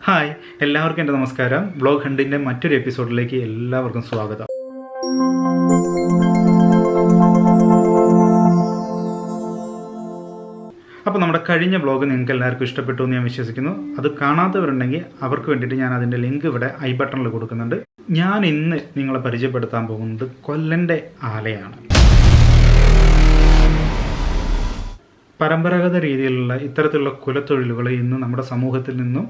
Hi, എല്ലാവർക്കും എൻ്റെ നമസ്കാരം. ബ്ലോഗ് ഹണ്ടിൻ്റെ മറ്റൊരു എപ്പിസോഡിലേക്ക് എല്ലാവർക്കും സ്വാഗതം. അപ്പോൾ നമ്മുടെ കഴിഞ്ഞ ബ്ലോഗ് നിങ്ങൾക്ക് എല്ലാവർക്കും ഇഷ്ടപ്പെട്ടു എന്ന് ഞാൻ വിശ്വസിക്കുന്നു. അത് കാണാത്തവരുണ്ടെങ്കിൽ അവർക്ക് വേണ്ടിയിട്ട് ഞാൻ അതിൻ്റെ ലിങ്ക് ഇവിടെ ഐ ബട്ടണിൽ കൊടുക്കുന്നുണ്ട്. ഞാൻ ഇന്ന് നിങ്ങളെ പരിചയപ്പെടുത്താൻ പോകുന്നത് കൊല്ലൻ്റെ ആലയാണ്. പരമ്പരാഗത രീതിയിലുള്ള ഇത്തരത്തിലുള്ള കുലത്തൊഴിലുകൾ ഇന്ന് നമ്മുടെ സമൂഹത്തിൽ നിന്നും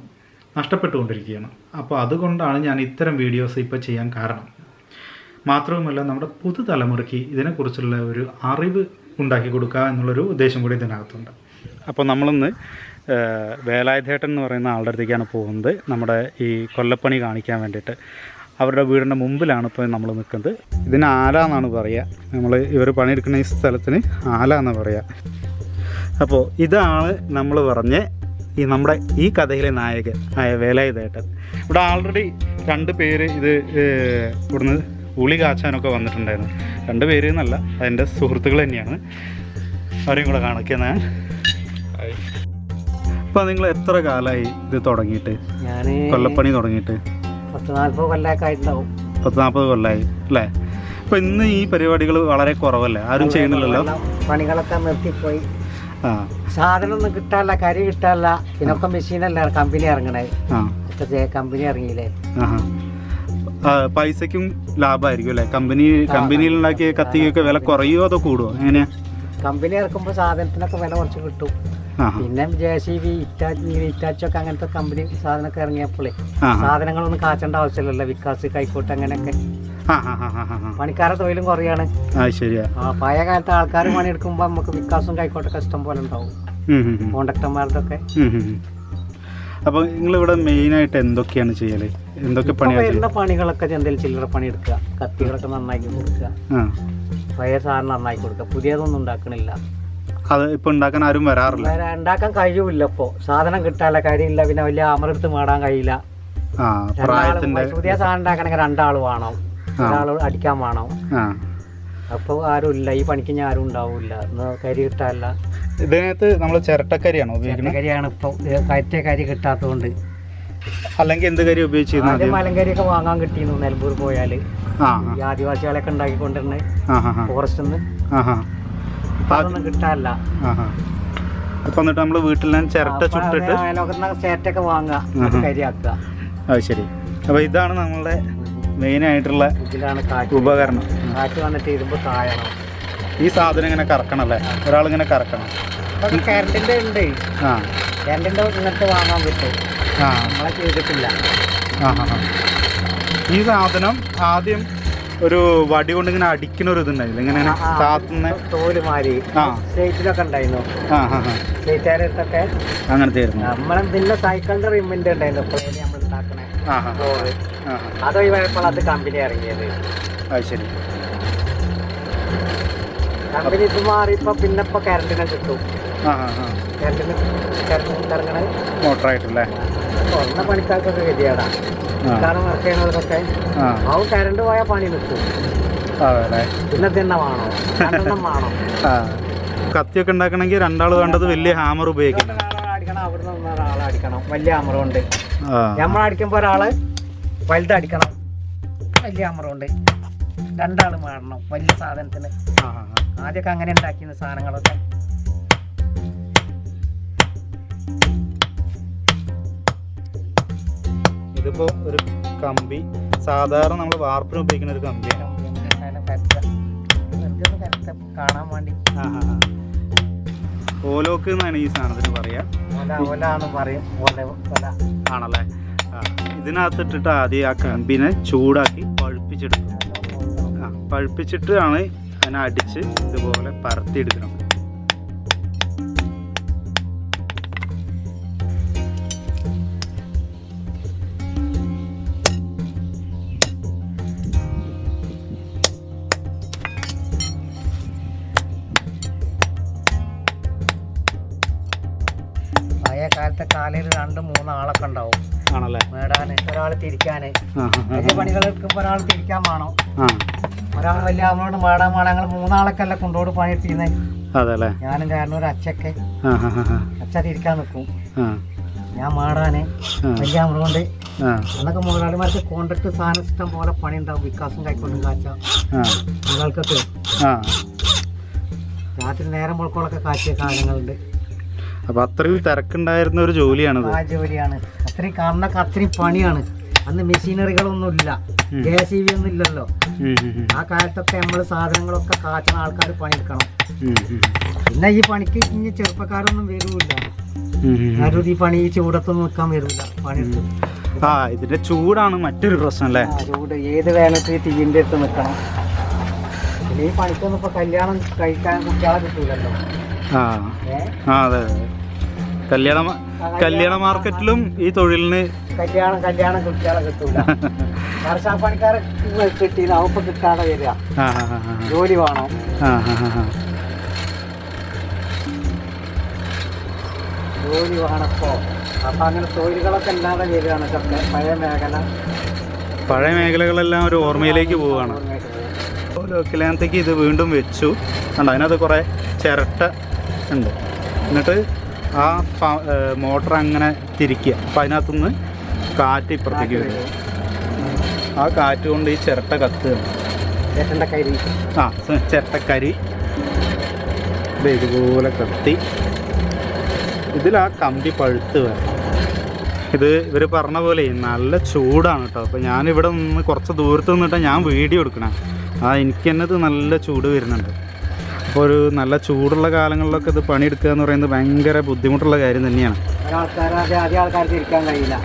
നഷ്ടപ്പെട്ടുകൊണ്ടിരിക്കുകയാണ്. അപ്പോൾ അതുകൊണ്ടാണ് ഞാൻ ഇത്തരം വീഡിയോസ് ഇപ്പോൾ ചെയ്യാൻ കാരണം. മാത്രവുമല്ല, നമ്മുടെ പുതുതലമുറയ്ക്ക് ഇതിനെക്കുറിച്ചുള്ള ഒരു അറിവ് ഉണ്ടാക്കി കൊടുക്കുക എന്നുള്ളൊരു ഉദ്ദേശം കൂടി ഇതിനകത്തുണ്ട്. അപ്പോൾ നമ്മളിന്ന് വേലായുധേട്ടൻ എന്ന് പറയുന്ന ആളുടെ അടുത്തേക്കാണ് പോകുന്നത്, നമ്മുടെ ഈ കൊല്ലപ്പണി കാണിക്കാൻ വേണ്ടിയിട്ട്. അവരുടെ വീടിൻ്റെ മുമ്പിലാണ് ഇപ്പോൾ നമ്മൾ നിൽക്കുന്നത്. ഇതിന് ആല എന്നാണ് പറയുക. ഇവർ പണിയെടുക്കുന്ന ഈ സ്ഥലത്തിന് ആല എന്നാണ് പറയുക. അപ്പോൾ ഇതാണ് നമ്മൾ പറഞ്ഞ നമ്മുടെ ഈ കഥയിലെ നായകൻ ആയ വേലായുധേട്ടൻ. ഇവിടെ ആൾറെഡി 2 പേര് ഇത് ഇവിടുന്ന് ഉളി കാച്ചാനൊക്കെ വന്നിട്ടുണ്ടായിരുന്നു. 2 പേര് എന്നല്ല, അതിൻ്റെ സുഹൃത്തുക്കൾ തന്നെയാണ്. അവരെയും കൂടെ കാണിക്കുന്നത്. അപ്പോൾ നിങ്ങൾ എത്ര കാലമായി ഇത് തുടങ്ങിയിട്ട്? ഞാൻ കൊല്ലപ്പണി തുടങ്ങിയിട്ട് 40 കൊല്ലമൊക്കെ ആയിട്ടുണ്ടാവും. 40 കൊല്ലമായി അല്ലേ? അപ്പോൾ ഇന്ന് ഈ പരിപാടികൾ വളരെ കുറവല്ലേ? ആരും ചെയ്യുന്നില്ലല്ലോ. പണികളൊക്കെ നിർത്തിപ്പോയി. സാധനം ഒന്നും കിട്ടാല്ല, കരി കിട്ടാല്ല. ഇതിനൊക്കെ മെഷീനല്ല കമ്പനി ഇറങ്ങണേ. കമ്പനി ഇറങ്ങിയില്ലേ, പൈസക്കും ലാഭമായിരിക്കും അല്ലേ? കമ്പനിയിൽ ഉണ്ടാക്കിയ കത്തിക്കൊക്കെ വില കുറയോ അതോ കൂടുമോ? എങ്ങനെയാ? കമ്പനി ഇറക്കുമ്പോൾ സാധനത്തിനൊക്കെ വില കുറച്ച് കിട്ടും. പിന്നെ JCB, ഇറ്റാച്ചൊക്കെ അങ്ങനത്തെ കമ്പനി സാധനമൊക്കെ ഇറങ്ങിയപ്പോഴേ സാധനങ്ങളൊന്നും കാച്ചേണ്ട ആവശ്യമില്ലല്ലോ. വിക്കാസ്, കൈക്കോട്ട് അങ്ങനെയൊക്കെ പണിക്കാരുടെ തൊഴിലും കുറയാണ്. പഴയ കാലത്ത് ആൾക്കാർ പണിയെടുക്കുമ്പോൾ നമുക്ക് വിക്കാസും കൈക്കോട്ടൊക്കെ ഇഷ്ടം പോലെ ഉണ്ടാവും, കോണ്ടക്ടർമാരുടെ. അപ്പോൾ നിങ്ങളിവിടെ മെയിനായിട്ട് എന്തൊക്കെയാണ് ചെയ്യല്? എന്തൊക്കെ വരുന്ന പണികളൊക്കെ എന്തെങ്കിലും ചില്ലറ പണി എടുക്കുക, കത്തികളൊക്കെ നന്നാക്കി കൊടുക്കുക, പഴയ സാധനം നന്നാക്കി കൊടുക്കുക. പുതിയതൊന്നും ഉണ്ടാക്കണില്ല. അത് ഇപ്പൊ ഉണ്ടാക്കാൻ ആരും വരാറില്ല. ഉണ്ടാക്കാൻ കഴിയൂല. ഇപ്പൊ സാധനം കിട്ടാല്ല, കാര്യമില്ല. പിന്നെ വലിയ അമരെടുത്ത് മാടാൻ കഴിയില്ല. പുതിയ സാധനം ഉണ്ടാക്കണമെങ്കിൽ 2 ആൾ വേണം, ഒരാൾ അടിക്കാൻ വേണം. അപ്പോൾ ആരും ഇല്ല, ഈ പണിക്ക് ഞാൻ ആരും ഉണ്ടാവില്ല. കരി കിട്ടാല്ല. ഇതിനകത്ത് നമ്മൾ ചിരട്ടക്കരിയാണോ ഉപയോഗിക്കുന്നത്? കരിയാണ് ഇപ്പൊ കയറ്റിയ കരി കിട്ടാത്തതുകൊണ്ട്. അല്ലെങ്കിൽ എന്ത് കരി ഉപയോഗിച്ചിരുന്നു? മലങ്കരിയൊക്കെ വാങ്ങാൻ കിട്ടിയിരുന്നു നിലമ്പൂർ പോയാല്. ഈ ആദിവാസികളൊക്കെ ഉണ്ടാക്കിക്കൊണ്ടിരുന്നത് ഫോറസ്റ്റിൽ നിന്ന്. അതൊന്നും കിട്ടാല്ല. അപ്പൊ എന്നിട്ട് നമ്മള് വീട്ടിൽ ചിരട്ട ചുട്ടിട്ട് ചിരട്ടൊക്കെ വാങ്ങുക, കരിയാക്കുക. അത് ശരി. അപ്പൊ ഇതാണ് നമ്മളുടെ മെയിൻ ആയിട്ടുള്ള ഉപകരണം. കാറ്റ് വന്നിട്ട് ഇരുമ്പ് താഴണം. ഈ സാധനം ഇങ്ങനെ കറക്കണം അല്ലേ? ഒരാളിങ്ങനെ കറക്കണം. കരണ്ടിന്റെ ഉണ്ട്. കരണ്ടിന്റെ ഇങ്ങനത്തെ വാങ്ങാൻ പറ്റും. നമ്മളെ ചെയ്തിട്ടില്ല. ഈ സാധനം ആദ്യം ഒരു വടി കൊണ്ട് ഇങ്ങനെ അടിക്കുന്ന ഒരു ഇതുണ്ടായില്ല, ഇങ്ങനെ താത്തുന്ന തോല് മാറി സ്റ്റേറ്റിലൊക്കെ ഉണ്ടായിരുന്നു. സ്റ്റേറ്റുകാരടുത്തൊക്കെ അങ്ങനത്തെ നമ്മളെ പിന്നെ സൈക്കിളിന്റെ റിമ്മിന്റെ ഉണ്ടായിരുന്നു നമ്മൾ ഉണ്ടാക്കണേ. അത് ഒഴിവായപ്പോൾ അത് കമ്പനി ഇറങ്ങിയത്. അത് ശരി. കമ്പനി ഇത് മാറിയപ്പോ പിന്നെ ഇപ്പൊ കറണ്ടിനെ കിട്ടും. കറണ്ടിന് ഇറങ്ങണ മോട്ടറായിട്ടല്ലേ? ഒന്ന പണിക്കാർക്കൊക്കെ ഗതിയാടാ. കാരണം വർക്ക് ചെയ്യുന്നവർക്കൊക്കെ അവൻ കറണ്ട് പോയാൽ പണി നിൽക്കും. പിന്നെ തന്നെ വേണോ, 2 വേണോ. കത്തിയൊക്കെ ഉണ്ടാക്കണമെങ്കിൽ 2 ആൾ വേണ്ടത് വലിയ ഹാമർ ഉപയോഗിക്കണം. അടിക്കണം, അവിടെ നിന്ന് ഒരാളെ അടിക്കണം, വലിയ ഹാമർ കൊണ്ട്. നമ്മളടിക്കുമ്പോൾ ഒരാള് വലുതടിക്കണം, വലിയ ഹാമർ കൊണ്ട്. 2 ആൾ വേണം വലിയ സാധനത്തിന്. ആദ്യമൊക്കെ അങ്ങനെ ഉണ്ടാക്കിയ സാധനങ്ങളൊക്കെ. ഇതിപ്പോ ഒരു കമ്പി, സാധാരണ നമ്മൾ വാർപ്പിന് ഉപയോഗിക്കുന്ന ഒരു കമ്പിയാണ്. കാണാൻ വേണ്ടി ഓലോക്ക് എന്നാണ് ഈ സാധനത്തിന് പറയാ. ആണല്ലേ? ഇതിനകത്തിട്ടിട്ട് ആദ്യം ആ കമ്പിനെ ചൂടാക്കി പഴുപ്പിച്ചെടുക്കും. പഴുപ്പിച്ചിട്ടാണ് അതിനെ അടിച്ച് ഇതുപോലെ പരത്തിയെടുക്കണം. പഴയ കാലത്തെ കാലയിൽ 2-3 ആളൊക്കെ ഉണ്ടാവും. ആണല്ലേ? മേടാന്, ഒരാൾ തിരിക്കാന്. വലിയ പണികൾ എടുക്കുമ്പോൾ ഒരാൾ തിരിക്കാൻ വേണം, ഒരാൾ വലിയ നമ്മളോട് മേടാൻ വേണം. ഞങ്ങൾ 3 ആളൊക്കെ അല്ല കൊണ്ടോട് പണിയെടുത്തിരുന്നത്. അതല്ലേ? ഞാനും കാരണം ഒരു അച്ഛക്കെ അച്ഛ തിരിക്കാൻ നിൽക്കും. ഞാൻ മാടാന് വലിയ കൊണ്ട് അന്നൊക്കെ മുതലാളിമാർക്ക് കോൺട്രാക്ട് സാധനം ഇഷ്ടം പോലെ പണി ഉണ്ടാവും. വിക്കാസും കൈക്കൊണ്ടും കാച്ച മുതലാൾക്കൊക്കെ രാത്രി നേരം മുഴക്കോളൊക്കെ കാച്ചിയ കാലങ്ങളുണ്ട്. അപ്പൊ അത്രയും തിരക്കുണ്ടായിരുന്ന ഒരു ജോലിയാണ്. ആ ജോലിയാണ്. അത്രയും കാണുന്നൊക്കെ അത്രയും പണിയാണ്. അന്ന് മെഷീനറികളൊന്നും ഇല്ല, JCB ഒന്നും ഇല്ലല്ലോ. ആ കാലത്തൊക്കെ നമ്മൾ സാധനങ്ങളൊക്കെ കാച്ചുന്ന ആൾക്കാർ പണിയെടുക്കണം. പിന്നെ ഈ പണിക്ക് ഇനി ചെറുപ്പക്കാരൊന്നും വരൂല്ല. ആരും ഈ പണി ഈ ചൂടത്തൊന്നും നിൽക്കാൻ വരൂല. പണിയെടുത്ത് ഇതിന്റെ ചൂടാണ് മറ്റൊരു പ്രശ്നം അല്ലേ. ചൂട് ഏത് വേനത്തിൽ തീയിൻ്റെ അടുത്ത് നിൽക്കണം. പിന്നെ ഈ പണിക്കൊന്നും ഇപ്പൊ കല്യാണം കഴിക്കാൻ കുട്ടികളെ കിട്ടൂലല്ലോ. അതെ, കല്യാണ മാർക്കറ്റിലും ഈ തൊഴിലിന് കല്യാണം കുട്ടികളെ കിട്ടൂല. കർഷകപ്പണിക്കാരെ കിട്ടിയില്ല, അവപ്പ് കിട്ടാതെ വരിക. ജോലി വേണം. ജോലി വേണപ്പോ. അപ്പൊ അങ്ങനെ തൊഴിലുകളൊക്കെ ഇല്ലാതെ വരികയാണ്. പഴയ മേഖലകളെല്ലാം ഒരു ഓർമ്മയിലേക്ക് പോവുകയാണ്. കല്യാണത്തേക്ക് ഇത് വീണ്ടും വെച്ചു കണ്ടോ. അതിനകത്ത് കുറേ ചിരട്ട ഉണ്ട്. എന്നിട്ട് ആ മോട്ടർ അങ്ങനെ തിരിക്കുക. അപ്പം അതിനകത്തുനിന്ന് കാറ്റ് ഇപ്പുറത്തേക്ക് വരും. ആ കാറ്റ് കൊണ്ട് ഈ ചിരട്ട കത്തുകയാണ്. ചിരട്ടക്കരി ഇതുപോലെ കത്തി ഇതിൽ ആ കമ്പി പഴുത്ത് വരണം. ഇത് ഇവർ പറഞ്ഞ പോലെ നല്ല ചൂടാണ് കേട്ടോ. അപ്പോൾ ഞാനിവിടെ നിന്ന് കുറച്ച് ദൂരത്ത് നിന്നിട്ടാണ് ഞാൻ വീഡിയോ എടുക്കണം. എനിക്ക് തന്നെ ഇത് നല്ല ചൂട് വരുന്നുണ്ട്. അപ്പോൾ ഒരു നല്ല ചൂടുള്ള കാലങ്ങളിലൊക്കെ ഇത് പണിയെടുക്കുക എന്ന് പറയുന്നത് ഭയങ്കര ബുദ്ധിമുട്ടുള്ള കാര്യം തന്നെയാണ്. ആൾക്കാർക്ക് ഇരിക്കാൻ കഴിയില്ല.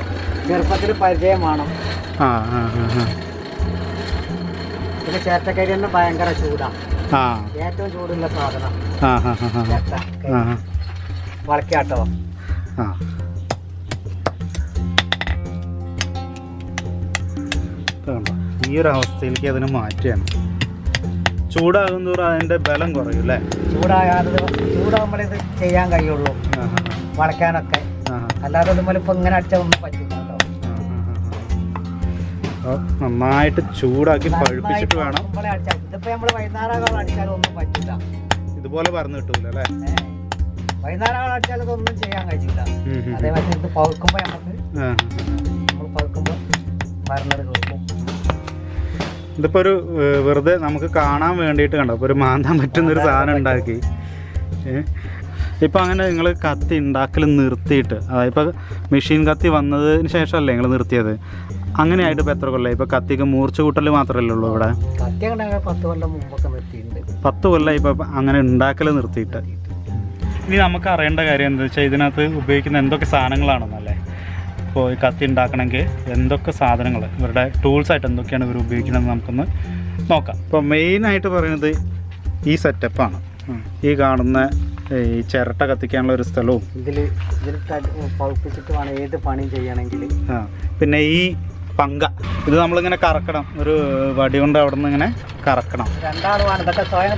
ചെറുപ്പത്തിൽ പരിചയം വേണം. പിന്നെ ചേട്ടക്കരി തന്നെ ഭയങ്കര ചൂടാണ്. ഏറ്റവും ചൂടുള്ള സാധനം വളക്കാട്ടോ. ഈ ഒരു അവസ്ഥയിലേക്ക് അതിനെ മാറ്റുകയാണ്. ചൂടാകും തോറും അതിൻ്റെ ബലം കുറയും അല്ലേ. ചൂടാകുമ്പോഴേ ഇത് ചെയ്യാൻ കഴിയുള്ളൂ വളയ്ക്കാനൊക്കെ. അല്ലാതെ ഇതുപോലെ ഇപ്പം ഇങ്ങനെ അടിച്ചാൽ ഒന്നും പറ്റില്ല. നന്നായിട്ട് ചൂടാക്കി പഴുപ്പിച്ചിട്ട് വേണം. ഇതിപ്പോൾ നമ്മൾ വൈകുന്നേരം അടിച്ചാലും ഒന്നും പറ്റില്ല. ഇതുപോലെ പറഞ്ഞു കിട്ടൂല അല്ലേ. വൈകുന്നേരം അടിച്ചാൽ ഇതൊന്നും ചെയ്യാൻ കഴിയില്ല. അതേമാതിരി ഇത് പഴുക്കുമ്പോൾ നമ്മൾ പഴുക്കുമ്പോൾ മരുന്നത് കൊടുക്കും. ഇതിപ്പോൾ ഒരു വെറുതെ നമുക്ക് കാണാൻ വേണ്ടിയിട്ട് കണ്ടോ. ഇപ്പോൾ ഒരു മാന്താൻ പറ്റുന്നൊരു സാധനം ഉണ്ടാക്കി. ഇപ്പം അങ്ങനെ നിങ്ങൾ കത്തി ഉണ്ടാക്കൽ നിർത്തിയിട്ട്, അതായത് ഇപ്പോൾ മെഷീൻ കത്തി വന്നതിന് ശേഷമല്ലേ നിങ്ങൾ നിർത്തിയത്? അങ്ങനെയായിട്ട് ഇപ്പോൾ എത്ര കൊല്ലം? ഇപ്പോൾ കത്തിക്ക് മൂർച്ച കൂട്ടൽ മാത്രമല്ലേ ഉള്ളൂ ഇവിടെ? 10 കൊല്ലം മുമ്പൊക്കെ നിർത്തിയിട്ടുണ്ട്. 10 കൊല്ലം ഇപ്പോൾ അങ്ങനെ ഉണ്ടാക്കൽ നിർത്തിയിട്ട്. ഇനി നമുക്ക് അറിയേണ്ട കാര്യം എന്താ വെച്ചാൽ ഇതിനകത്ത് ഉപയോഗിക്കുന്ന എന്തൊക്കെ സാധനങ്ങളാണെന്നല്ലേ. ഇപ്പോൾ ഈ കത്തി ഉണ്ടാക്കണമെങ്കിൽ എന്തൊക്കെ സാധനങ്ങൾ, ഇവരുടെ ടൂൾസായിട്ട് എന്തൊക്കെയാണ് ഇവർ ഉപയോഗിക്കുന്നതെന്ന് നമുക്കൊന്ന് നോക്കാം. ഇപ്പോൾ മെയിനായിട്ട് പറയുന്നത് ഈ സെറ്റപ്പാണ്. ഈ കാണുന്ന ഈ ചിരട്ട കത്തിക്കാനുള്ള ഒരു സ്ഥലവും ഇതിൽ പഴുപ്പിച്ചിട്ട് വേണം ഏത് പണി ചെയ്യണമെങ്കിൽ. പിന്നെ ഈ പങ്ക ഇത് നമ്മളിങ്ങനെ കറക്കണം. ഒരു വടി കൊണ്ട് അവിടെ നിന്ന് ഇങ്ങനെ കറക്കണം. രണ്ടാളുമാണ് ഇതൊക്കെ സ്വയം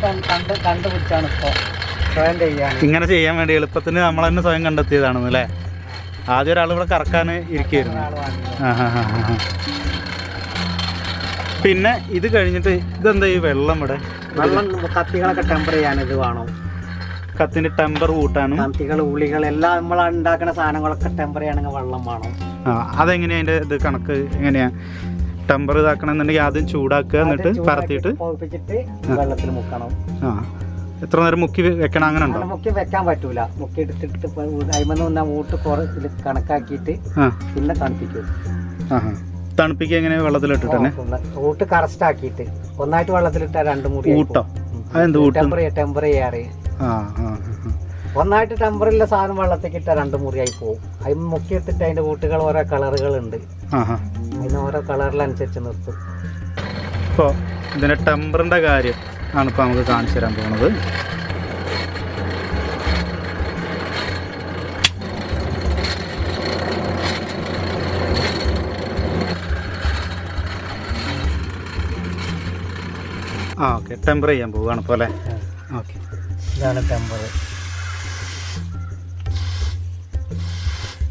കണ്ടുപിടിച്ചാണ് ഇപ്പോൾ സ്വയം ചെയ്യാൻ. ഇങ്ങനെ ചെയ്യാൻ വേണ്ടി എളുപ്പത്തിന് നമ്മൾ തന്നെ സ്വയം കണ്ടെത്തിയതാണെന്നല്ലേ. ആദ്യം ഒരാൾ ഇവിടെ കറക്കാൻ ഇരിക്കുകയായിരുന്നു. പിന്നെ ഇത് കഴിഞ്ഞിട്ട് ഇതെന്താ ഈ വെള്ളം ഇവിടെ? വെള്ളം കത്തികളൊക്കെ ടെമ്പർ ചെയ്യാൻ ഇത് വേണം. കത്തിന്റെ ടെമ്പർ കൂട്ടാനും കത്തികൾ ഉളികൾ എല്ലാം നമ്മൾ ഉണ്ടാക്കുന്ന സാധനങ്ങളൊക്കെ ടെമ്പർ ചെയ്യണമെങ്കിൽ വെള്ളം വേണം. അതെങ്ങനെയാ അതിന്റെ ഇത് കണക്ക് എങ്ങനെയാ? ടെമ്പർ ഇതാക്കണം എന്നുണ്ടെങ്കിൽ ആദ്യം ചൂടാക്കുക, എന്നിട്ട് പരത്തിയിട്ട് വെള്ളത്തിൽ മുക്കണം. എത്ര നേരം മുക്കി വെക്കണം? അങ്ങനെ ഉണ്ടോ? മുക്കി വെക്കാൻ പറ്റൂല. മുക്കി എടുത്തിട്ട് അയിമന്ന് ഊട്ട് കണക്കാക്കിയിട്ട് പിന്നെ തണുപ്പിക്കും. തണുപ്പിക്കുക എങ്ങനെ? വെള്ളത്തിലിട്ടിട്ട് തന്നെ ഊട്ട് കറസ്റ്റ് ആക്കിയിട്ട് ഒന്നായിട്ട് വെള്ളത്തിലിട്ട 2 മുറി ഊട്ടോ. അതെന്ത് ടെമ്പർ ചെയ്യാറ്? ഒന്നായിട്ട് ടെമ്പറില്ല സാധനം വെള്ളത്തിൽ ഇട്ട 2 മുറിയായി പോകും. അതിന് മുക്കിയെടുത്തിട്ട് അതിന്റെ ഊട്ടുകൾ ഓരോ കളറുകളുണ്ട്. അതിന് ഓരോ കളറിലനുസരിച്ച് നിർത്തും. ഇപ്പോൾ ഇതിന്റെ ടെമ്പറിന്റെ കാര്യം ആണ് ഇപ്പോൾ നമുക്ക് കാണിച്ചു തരാൻ പോകുന്നത്. ഓക്കെ, ടെമ്പർ ചെയ്യാൻ പോവുകയാണ് ഇപ്പോൾ അല്ലേ? ഓക്കെ, ഇതാണ് ടെമ്പർ.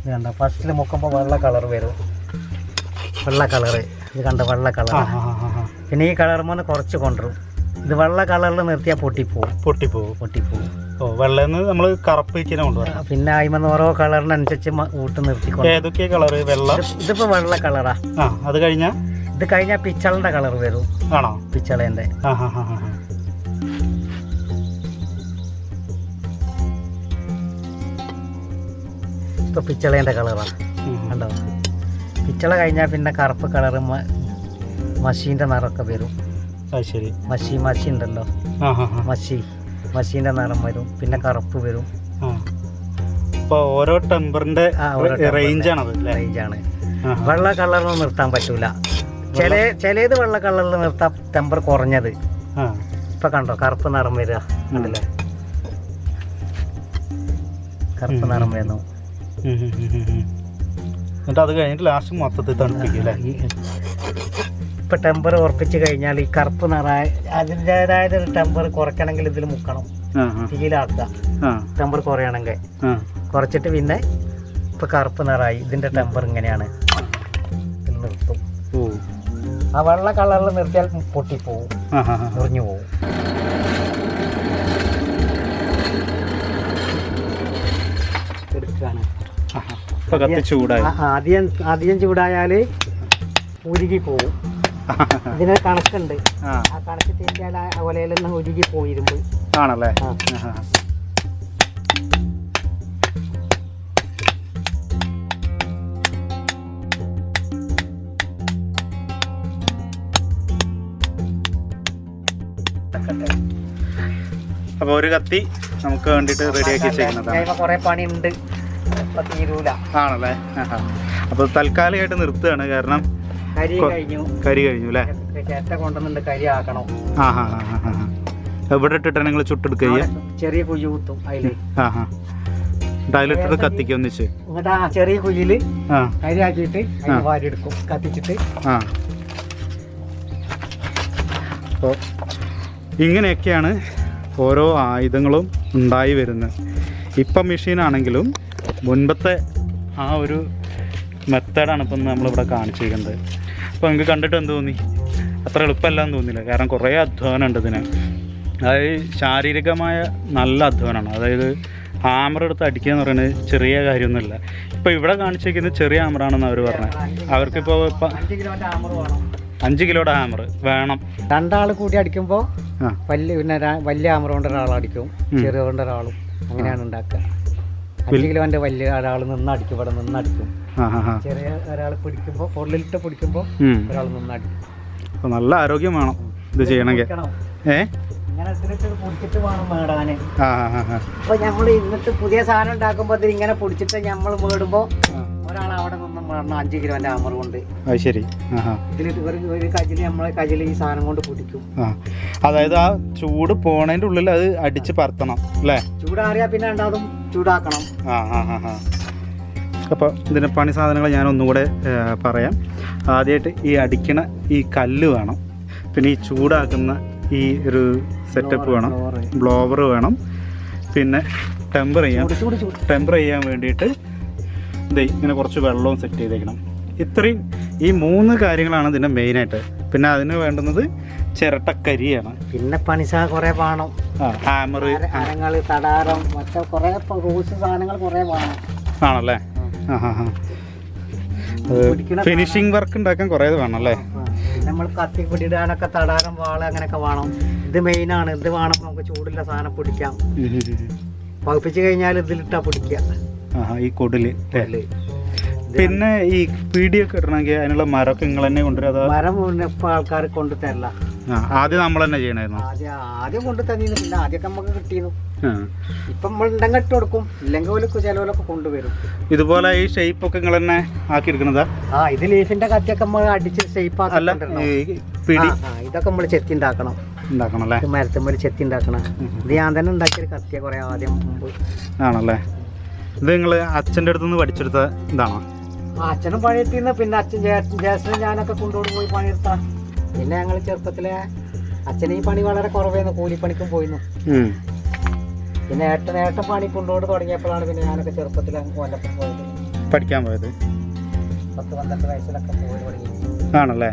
ഇത് കണ്ട ഫസ്റ്റിൽ മുക്കുമ്പോൾ വെള്ള കളർ വരും. വെള്ള കളറ് ഇത് കണ്ട വെള്ള കളർ. പിന്നെ ഈ കളറുമ്പോൾ കുറച്ച് കൊണ്ടുവരും. ഇത് വെള്ള കളറിൽ നിർത്തിയാൽ പൊട്ടിപ്പോവും. ഓ, വെള്ളന്ന് നമ്മൾ കറുപ്പിക്കാൻ കൊണ്ടുവരാം. പിന്നെ അതിമെന്ന് ഓരോ കളറിനനുസരിച്ച് ഊട്ട് നിർത്തിക്കൊണ്ട്. ഏതൊക്കെ കളർ? വെള്ള. ഇതിപ്പോ വെള്ള കളറാ. അത് കഴിഞ്ഞാൽ ഇത് കഴിഞ്ഞാൽ പിച്ചളിന്റെ കളർ വരും. ആണോ? പിച്ചളേന്റെ. ഇപ്പൊ പിച്ചളേന്റെ കളറാ കണ്ടോ. പിച്ചള കഴിഞ്ഞാൽ പിന്നെ കറുപ്പ് കളറ് മഷീന്റെ നിറമൊക്കെ വരും. ശരി. മഷി ഉണ്ടല്ലോ, മഷീന്റെ നിറം വരും, പിന്നെ കറുപ്പ് വരും. ഓരോ ടെമ്പറിന്റെ റേഞ്ചാണ്. വെള്ള കളറിൽ നിർത്താൻ പറ്റൂല. ചിലത് വെള്ള കളറിൽ നിർത്താൻ ടെമ്പർ കുറഞ്ഞത്. ഇപ്പൊ കണ്ടോ കറുപ്പ് നിറം വരിക കണ്ടില്ലേ, കറുപ്പ് നിറം വരുന്നു. എന്നിട്ട് അത് കഴിഞ്ഞിട്ട് ലാസ്റ്റ് മൊത്തത്തിൽ തണുപ്പിക്കും. ഇപ്പൊ ടെമ്പർ ഉറപ്പിച്ച് കഴിഞ്ഞാൽ ഈ കറുപ്പ് നിറ അതിൻ്റെതായ ടെമ്പർ കുറയ്ക്കണമെങ്കിൽ ഇതിൽ മുക്കണം, തീയിലാക്കുക. ടെമ്പർ കുറയണമെങ്കിൽ കുറച്ചിട്ട് പിന്നെ ഇപ്പൊ കറുപ്പ് നിറായി. ഇതിന്റെ ടെമ്പർ ഇങ്ങനെയാണ്, നിർത്തും. ആ വെള്ള കളറിൽ നിർത്തിയാൽ പൊട്ടിപ്പോവും, മുറിഞ്ഞു പോവും. എടുക്കാണ് അധികം ചൂടായാല് ഉരുകി പോവും. ഇതിന് കണക്കുണ്ട്. ആ കണക്ക് തെറ്റിയാൽ ഒലയിലൊന്നും ഉരുകി പോയിരുമ്പ് ആണല്ലേ. അപ്പൊ ഒരു കത്തി നമുക്ക് വേണ്ടിട്ട് റെഡിയാക്കി ചെയ്യുന്നതാണ്. കുറെ പണിയുണ്ട്, ഇപ്പൊ തീരൂല. ആണല്ലേ. അപ്പൊ തൽക്കാലികമായിട്ട് നിർത്തുകയാണ്, കാരണം കരി കഴിഞ്ഞു അല്ലേ. കൊണ്ടുവന്നുണ്ട്, കരി ആക്കണം. എവിടെ ഇട്ടിട്ടാണ് നിങ്ങൾ ചുട്ടെടുക്കുക? ചെറിയ കുഴി കുത്തും അതില്. അതിലിട്ടിട്ട് കത്തിക്കും ഒന്നിച്ച്. എന്നിട്ട് ആ ചെറിയ കുഴിയില് കരി ആക്കിയിട്ട് വാരി എടുക്കും, കത്തിച്ചിട്ട്. അപ്പോൾ ഇങ്ങനെയൊക്കെയാണ് ഓരോ ആയുധങ്ങളും ഉണ്ടായി വരുന്നത്. ഇപ്പം മെഷീനാണെങ്കിലും മുൻപത്തെ ആ ഒരു മെത്തേഡാണ് ഇപ്പം നമ്മളിവിടെ കാണിച്ചിരിക്കുന്നത്. അപ്പോൾ നിങ്ങൾക്ക് കണ്ടിട്ട് എന്ത് തോന്നി? അത്ര എളുപ്പമല്ലാന്ന് തോന്നില്ല, കാരണം കുറേ അധ്വാനമുണ്ട് ഇതിന്. അതായത് ശാരീരികമായ നല്ല അധ്വാനമാണ്. അതായത് ഹാമർ എടുത്ത് അടിക്കുക എന്ന് പറയുന്നത് ചെറിയ കാര്യമൊന്നുമില്ല. ഇപ്പോൾ ഇവിടെ കാണിച്ചിരിക്കുന്നത് ചെറിയ ഹാമറാണെന്ന് അവർ പറഞ്ഞത്. അവർക്കിപ്പോൾ 5 കിലോയുടെ ഹാമർ വേണം. രണ്ടാൾ കൂടി അടിക്കുമ്പോൾ വലിയ ഹാമർ കൊണ്ട് ഒരാളടിക്കും, ചെറിയ കൊണ്ട് ഒരാളും, അങ്ങനെയാണ് ഉണ്ടാക്കുക. 5 കിലോന്റെ വലിയ ഒരാൾ നിന്നടിക്കും, ഇവിടെ നിന്നടിക്കും. ചെറിയ ഒരാൾ പിടിക്കുമ്പോൾ പൊള്ളിലിട്ട് പിടിക്കുമ്പോൾ ഒരാൾ നിന്നടിക്കും. അപ്പോൾ നല്ല ആരോഗ്യം വേണം ഇത് ചെയ്യണമെങ്കിൽ. ഇങ്ങനെ ഇതിലിട്ട് പൊടിച്ചിട്ട് വേണം മേടാന്. അപ്പൊ നമ്മൾ ഇന്നിട്ട് പുതിയ സാധനം ഉണ്ടാക്കുമ്പോൾ ഇത് ഇങ്ങനെ പൊടിച്ചിട്ട് നമ്മൾ മേടുമ്പോൾ ഒരാൾ അവിടെ നിന്ന് മേടണം 5 കിലോന്റെ ഹാമർ കൊണ്ട്. ശരി. ഇതിലിട്ട് ഒരു കജില് നമ്മളെ കജില് ഈ സാധനം കൊണ്ട് പൊടിക്കും. അതായത് ആ ചൂട് പോണതിന്റെ ഉള്ളിൽ അത് അടിച്ച് പരത്തണം അല്ലേ? ചൂടാറിയാ പിന്നെ രണ്ടാമതും ചൂടാക്കണം. അപ്പോൾ ഇതിന് പണി സാധനങ്ങൾ ഞാൻ ഒന്നുകൂടെ പറയാം. ആദ്യമായിട്ട് ഈ അടിക്കണ ഈ കല്ല് വേണം, പിന്നെ ഈ ചൂടാക്കുന്ന ഈ ഒരു സെറ്റപ്പ് വേണം, ബ്ലോവർ വേണം, പിന്നെ ടെമ്പർ ചെയ്യാൻ വേണ്ടിയിട്ട് ഇങ്ങനെ കുറച്ച് വെള്ളവും സെറ്റ് ചെയ്തേക്കണം. ഇത്രയും ഈ 3 കാര്യങ്ങളാണ് ഇതിൻ്റെ മെയിനായിട്ട്. പിന്നെ അതിന് വേണ്ടുന്നത് ചിരട്ടക്കരിയാണ്. പിന്നെ പണിസാ കുറേ വേണം, ഹാമർ, അരങ്ങൾ, തടാരം, മറ്റേ കുറേ റൂൾസ് സാധനങ്ങൾ കുറേ വേണം. ആണല്ലേ. ഫിനിഷിംഗ് വർക്ക് ഉണ്ടാക്കാൻ കുറേ വേണം അല്ലേ. നമ്മൾ കത്തി പിടിയിടാനൊക്കെ തടാരം, വാള അങ്ങനെയൊക്കെ വേണം. ഇത് മെയിനാണ്. ഇത് വേണം നമുക്ക് ചൂടുള്ള സാധനം പിടിക്കാം. പകുപ്പിച്ച് കഴിഞ്ഞാൽ ഇതിലിട്ടാ പിടിക്കുക ഈ കൊടില്. പിന്നെ ഈ പീടിയൊക്കെ ഇടണമെങ്കിൽ അതിനുള്ള മരമൊക്കെ നിങ്ങൾ തന്നെ കൊണ്ടുവരാ? മരം ഇപ്പൊ ആൾക്കാർ കൊണ്ടു തരില്ല. ആദ്യം നമ്മൾ തന്നെ ചെയ്യണമായിരുന്നു. ആദ്യം കൊണ്ടു തന്നിരുന്നു, പിന്നെ ആദ്യമൊക്കെ നമുക്ക് കിട്ടിയിരുന്നു. ഇപ്പൊ നമ്മൾ ഉണ്ടെങ്കിൽ ഇട്ട് കൊടുക്കും, ഇല്ലെങ്കിൽ ചിലവരൊക്കെ കൊണ്ടുവരും. ഇതുപോലെ ഈ ഷേപ്പ് ഒക്കെ നിങ്ങൾ തന്നെ ആക്കി എടുക്കണതാ? ഇത് ലീഫിന്റെ കത്തിയൊക്കെ നമ്മൾ അടിച്ച് ഷേപ്പ് ആക്കി. ഇതൊക്കെ നമ്മൾ ചെത്തി ഉണ്ടാക്കണം അല്ലേ? മരത്തുമ്പോൾ ചെത്തി ഉണ്ടാക്കണം. ഇത് ഞാൻ തന്നെ ഉണ്ടാക്കിയൊരു കത്തിയ കുറെ ആദ്യം മുമ്പ്. ആണല്ലേ. ഇത് നിങ്ങൾ അച്ഛൻ്റെ അടുത്ത് നിന്ന് പഠിച്ചെടുത്ത ഇതാണോ? അച്ഛനും പണിയെടുത്തിരുന്നു, പിന്നെ അച്ഛൻ ജ്യേഷ്ഠനും ഞാനൊക്കെ കൊണ്ടുപോയി പോയി പണിയെടുത്താ. പിന്നെ ഞങ്ങൾ ചെറുപ്പത്തിലെ അച്ഛന് ഈ പണി വളരെ കുറവായിരുന്നു, കൂലിപ്പണിക്കും പോയിരുന്നു. പിന്നെ ഏട്ടൻ പണി കൊണ്ടുപോയി തുടങ്ങിയപ്പോഴാണ് പിന്നെ ഞാനൊക്കെ ചെറുപ്പത്തിൽ കൊല്ലപ്പം പോയത്, പഠിക്കാൻ പോയത്. 10-12 വയസ്സിലൊക്കെ പോയി തുടങ്ങി. ആണല്ലേ.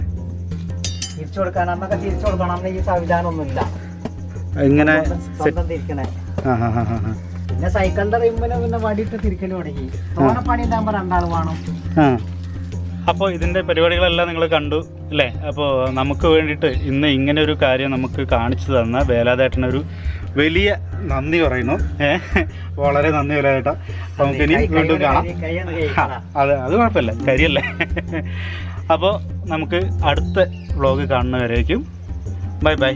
തിരിച്ചു കൊടുക്കാൻ അന്നൊക്കെ തിരിച്ചു കൊടുക്കണം ഈ സംവിധാനമൊന്നുമില്ല ഇങ്ങനെ സ്വന്തം തിരിക്കണേ. പിന്നെ സൈക്കിളിന്റെ റിമ്മിന് പിന്നെ വടിയിട്ട് തിരിക്കൽ തുടങ്ങി. തോണപ്പണി ഉണ്ടാകുമ്പോൾ 2 ആൾ വേണം. അപ്പോൾ ഇതിൻ്റെ പരിപാടികളെല്ലാം നിങ്ങൾ കണ്ടു അല്ലേ? അപ്പോൾ നമുക്ക് വേണ്ടിയിട്ട് ഇന്ന് ഇങ്ങനെ ഒരു കാര്യം നമുക്ക് കാണിച്ചു തന്ന വേലാതേട്ടനൊരു വലിയ നന്ദി പറയുന്നു. വളരെ നന്ദി വേലാതേട്ടാ. അപ്പോൾ നമുക്ക് ഇനി വീണ്ടും കാണാം. അത് കുഴപ്പമില്ല, കരിയല്ലേ. അപ്പോൾ നമുക്ക് അടുത്ത വ്ളോഗ് കാണുന്നവരേക്കും ബൈ ബൈ.